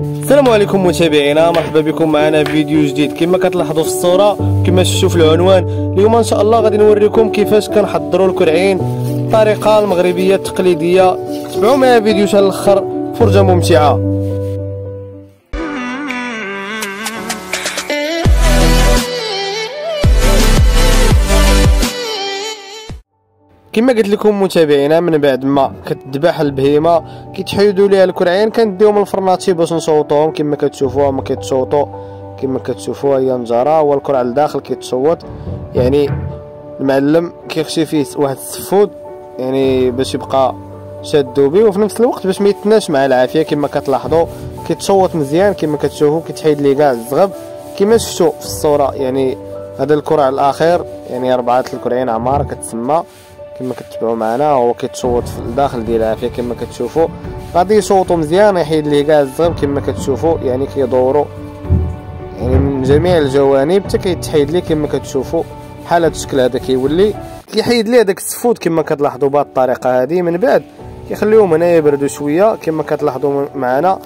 السلام عليكم متابعينا، مرحبا بكم معنا في فيديو جديد. كما كتلاحظوا في الصوره كما شفتوا في العنوان، اليوم ان شاء الله غادي نوريكم كيفاش كنحضروا الكرعين بالطريقه المغربيه التقليديه. تبعوا معايا الفيديو حتى الاخر، فرجه ممتعه. كما قلت لكم متابعينا، من بعد ما كتذبح البهيمه كيتحيدوا ليها الكرعين، كنديهم الفرناطي باش نصوتوهم. كما كتشوفوها ما كيتصوتوا، كما كتشوفوها هي نجاره والكرع لداخل كيتصوت. يعني المعلم كيخشي فيه واحد السفود يعني باش يبقى شادو بيه، وفي نفس الوقت باش ما يتناش مع العافيه. كما كتلاحظوا كيتصوت مزيان، كما كتشوفوا كيتحيد ليه كاع الزغب كما شفتوا في الصوره. يعني هذا الكرع الاخير يعني 4 الكرعين عمار كتسمى، كما كتبعوا معنا هو كيتصوت في الداخل ديال العافيه. كما كتشوفوا غادي يصوتوا مزيان، يحيد ليه كاع الزغب. كما كتشوفوا يعني كيدوروا يعني من جميع الجوانب حتى كيتحيد ليه. كما كتشوفوا بحال هذا الشكل هذا كيولي كيحيد ليه داك السفود. كما كتلاحظوا بهذه الطريقه هذه، من بعد كيخليوهم هنا يبردوا شويه كما كتلاحظوا معنا.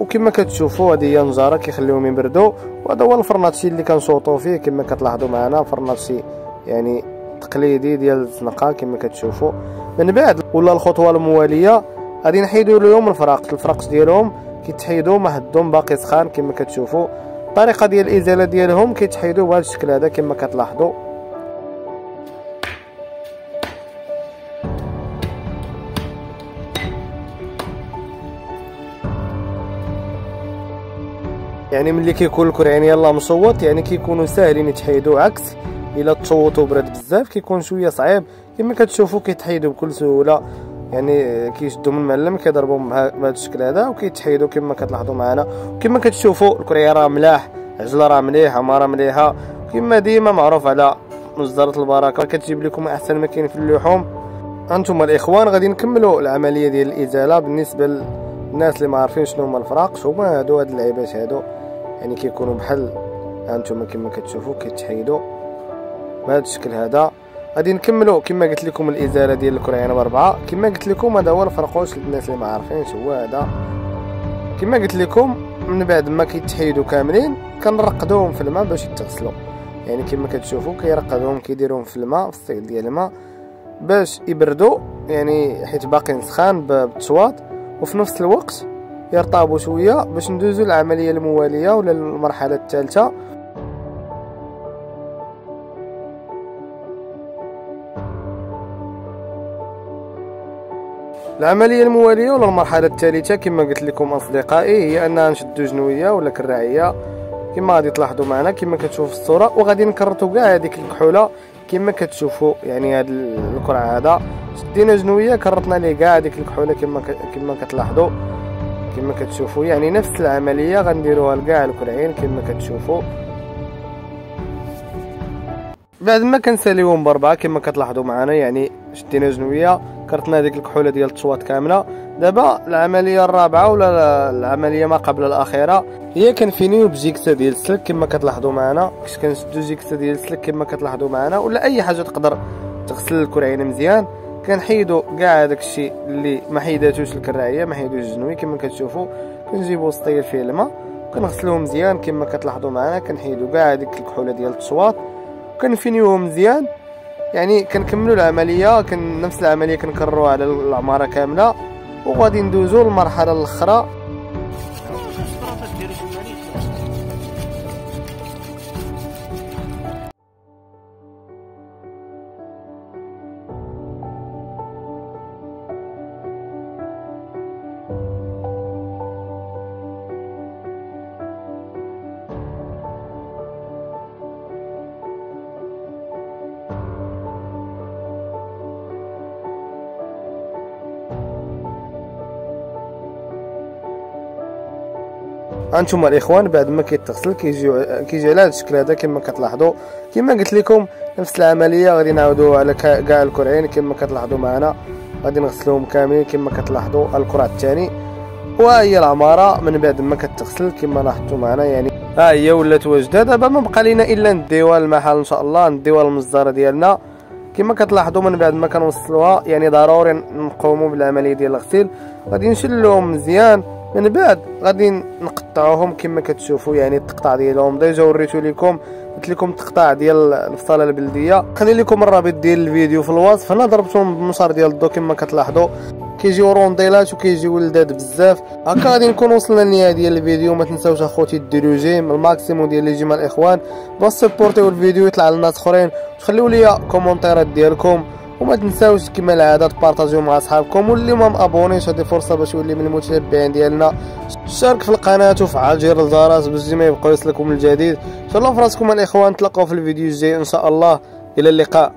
وكما كتشوفوا هذه هي النجاره كيخليوهم يبردوا، وهذا هو الفرناطشي اللي كنصوتوا فيه. كما كتلاحظوا معنا فرناطشي يعني تقليدي ديال الزنقه كما كتشوفوا. من بعد ولا الخطوه المواليه غادي نحيدوا لهم الفراقش ديالهم، كيتحيدوا ما حدهم باقي سخان. كما كتشوفوا الطريقه ديال الازاله ديالهم كيتحيدوا بهذا الشكل هذا كما كتلاحظوا. يعني ملي كيكون الكرعين يلاه مصوت يعني كيكونوا ساهلين يتحيدوا، عكس الا تصوتوا برد بزاف كيكون شويه صعيب. كما كتشوفوا كيتحيدوا بكل سهوله، يعني كيشدوا من المعلم كيضربوا بهذا الشكل هذا وكيتحيدوا كما كتلاحظوا معنا. كما كتشوفوا الكرعيه راه ملاح، عجله راه مليحه، عماره مليحه، كما ديما معروف على مصدرة البركه كتجيب لكم احسن ما كاين في اللحوم. انتم الاخوان غادي نكملوا العمليه ديال الازاله. بالنسبه للناس اللي ما عارفين شنو هما الفراقش، هما هادو هاد اللعيبات هادو يعني كيكونوا بحال هانتوما كما كتشوفوا كيتحيدوا بهذا الشكل هذا. غادي نكملوا كما قلت لكم الازاله ديال الكرعين باربعه. كما قلت لكم هذا هو الفرقوش للناس اللي ما عارفينش، هو هذا. كما قلت لكم من بعد ما كيتحيدوا كاملين كنرقدوهم في الماء باش يتغسلوا. يعني كما كتشوفوا كيرقدوهم كيديروهم في الماء، في الصيد ديال الماء باش يبردوا، يعني حيت باقيين سخان بالتصوات، وفي نفس الوقت يرطبوا شويه باش ندوزوا العمليه المواليه ولا المرحله الثالثه. العمليه المواليه ولا المرحله الثالثه كما قلت لكم اصدقائي هي اننا نشدوا جنويه ولا كراعيه كما غادي تلاحظوا معنا كما كتشوفوا في الصوره، وغادي نكرطوا كاع هذيك الكحوله كما كتشوفوا. يعني هذا الكرع هذا شدينا جنويه كرطنا ليه كاع هذيك الكحوله كما كتلاحظوا كما كتشوفوا. يعني نفس العمليه غنديروها لكاع الكرعين كما كتشوفوا. بعد ما كنساليوهم باربعه كما كتلاحظوا معنا، يعني شدينا جنويه كرتنا هذيك الكحوله ديال التصوات كامله. دابا العمليه الرابعه ولا العمليه ما قبل الاخيره هي كنفينيو بجيكسه ديال السلك كما كتلاحظوا معنا. باش كنشدو جيكسه ديال السلك كما كتلاحظوا معنا، ولا اي حاجه تقدر تغسل الكرعين مزيان. كنحيدوا كاع هذاك الشيء اللي ما حيداتوش الكراعيه، ما حيدوش الجنوي كما كتشوفوا. كنجيبوا سطيل فيه الماء وكنغسلوه مزيان كما كتلاحظوا معنا. كنحيدوا كاع هذيك الكحوله ديال التصوات وكنفينيوهم مزيان. يعني كنكملوا العمليه نفس العمليه كنكرروها على العماره كامله، وغادي ندوزوا للمرحله الاخرى. انتم الاخوان بعد ما كيتغسل كيجي على هذا الشكل هذا كما كتلاحظوا. كما قلت لكم نفس العمليه غادي نعاودوها على كاع الكرعين كما كتلاحظوا معنا. غادي نغسلوهم كاملين كما كتلاحظوا. الكرع الثاني وها هي العماره من بعد ما كتغسل كما لاحظتوا معنا. يعني ها هي ولات واجده. دابا ما بقى لينا الا نديوها للمحل ان شاء الله، نديوها للمصدره ديالنا. كما كتلاحظوا من بعد ما كنوصلوها يعني ضروري نقوموا بالعمليه ديال الغسيل. غادي نشلوهم مزيان من بعد غادي نقطعوهم كما كتشوفوا، يعني التقطاع ديالهم ديجا وريتو لكم، قلت لكم التقطاع ديال البصله البلديه. خلي لكم الرابط ديال الفيديو في الوصف. هنا ضربتهم بالمسار ديال الضو كما كتلاحظوا، كيجيو رونديلات وكيجيو لذاذ بزاف. هكا غادي نكون وصلنا للنهايه ديال الفيديو. ما تنساوش اخوتي ديروا جيم الماكسيموم ديال لي جيم الاخوان باش سبورتيو الفيديو يطلع للناس اخرين، وتخليو ليا كومونتيرات ديالكم، وما تنساوش كما العاده تبارطاجيو مع اصحابكم، واللي ما مابونيش هذه فرصه باش يولي من المتابعين ديالنا. اشترك في القناه وفعل جرس الجرس باش ديما يبقاو يوصلكم الجديد. تهلاو في راسكم الاخوان، نتلاقاو في الفيديو الجاي ان شاء الله. الى اللقاء.